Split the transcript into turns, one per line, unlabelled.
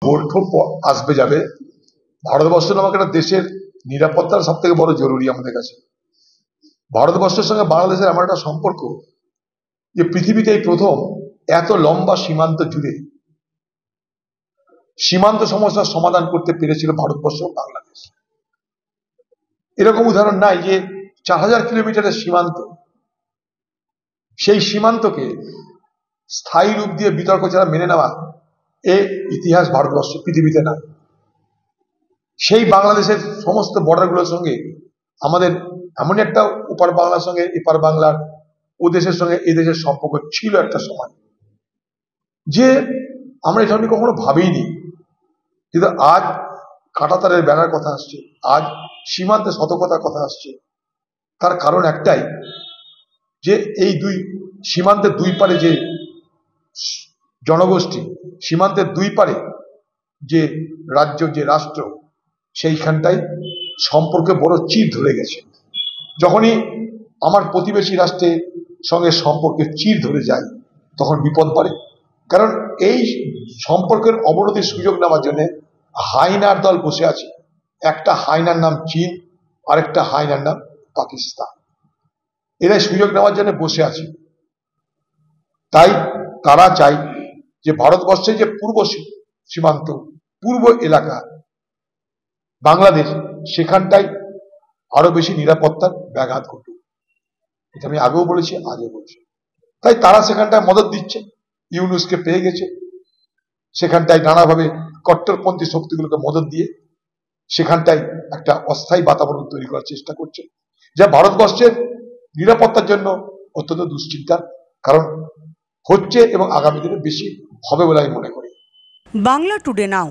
Vote আসবে যাবে, ভারতবর্ষ নামক একটা দেশের নিরাপত্তা সব থেকে বড় জরুরি আমাদের কাছে। ভারতবর্ষের সঙ্গে বাংলাদেশের এমন একটা সম্পর্ক যে পৃথিবীতে এই প্রথম এত লম্বা সীমান্ত জুড়ে সীমান্ত সমস্যার সমাধান করতে পেরেছিল ভারতবর্ষ বাংলাদেশ। এরকম উদাহরণ নাই যে 4000 কিলোমিটারের সীমান্ত, সেই সীমান্তকে স্থায়ী রূপ দিয়ে বিতর্ক ছাড়া মেনে নেওয়া এ ইতিহাস ভারতবর্ষ পৃথিবীতে না। সেই বাংলাদেশের সমস্ত বর্ডারগুলোর সঙ্গে আমাদের এমন একটা ওপার বাংলার সঙ্গে এপার বাংলার ও দেশের সঙ্গে এ দেশের সম্পর্ক ছিল একটা সময়, যে আমরা এটা নিয়ে কখনো ভাবিনি। কিন্তু আজ কাঁটাতারের বেড়ার কথা আসছে, আজ সীমান্তে সতর্কতার কথা আসছে। তার কারণ একটাই, যে এই সীমান্তের দুই পারে যে জনগোষ্ঠী, সীমান্তের দুই পারে যে রাজ্য, যে রাষ্ট্র, সেইখানটাই সম্পর্কে বড় চির ধরে গেছে। যখনই আমার প্রতিবেশী রাষ্ট্রের সঙ্গে সম্পর্কের চির ধরে যায় তখন বিপদ পড়ে। কারণ এই সম্পর্কের অবনতির সুযোগ নেওয়ার জন্য হাইনার দল বসে আছে। একটা হাইনার নাম চীন, আরেকটা হাইনার নাম পাকিস্তান। এরা সুযোগ নেওয়ার জন্য বসে আছে। তাই তারা চাই যে ভারতবর্ষের যে পূর্ব সীমান্ত, পূর্ব এলাকা বাংলাদেশ, সেখানটাই আরো বেশি নিরাপত্তার ব্যাঘাত ঘটুক। এটা আমি আগেও বলেছি, আজও বলছি। তাই তারা সেখানটায় মদত দিচ্ছে, ইউনুসকে পেয়ে গেছে, সেখানটায় নানাভাবে কট্টরপন্থী শক্তিগুলোকে মদত দিয়ে সেখানটায় একটা অস্থায়ী বাতাবরণ তৈরি করার চেষ্টা করছে, যা ভারতবর্ষের নিরাপত্তার জন্য অত্যন্ত দুশ্চিন্তার কারণ হচ্ছে এবং আগামী দিনে বেশি হবে বলে আমি মনে করি।
বাংলা টুডে নাও।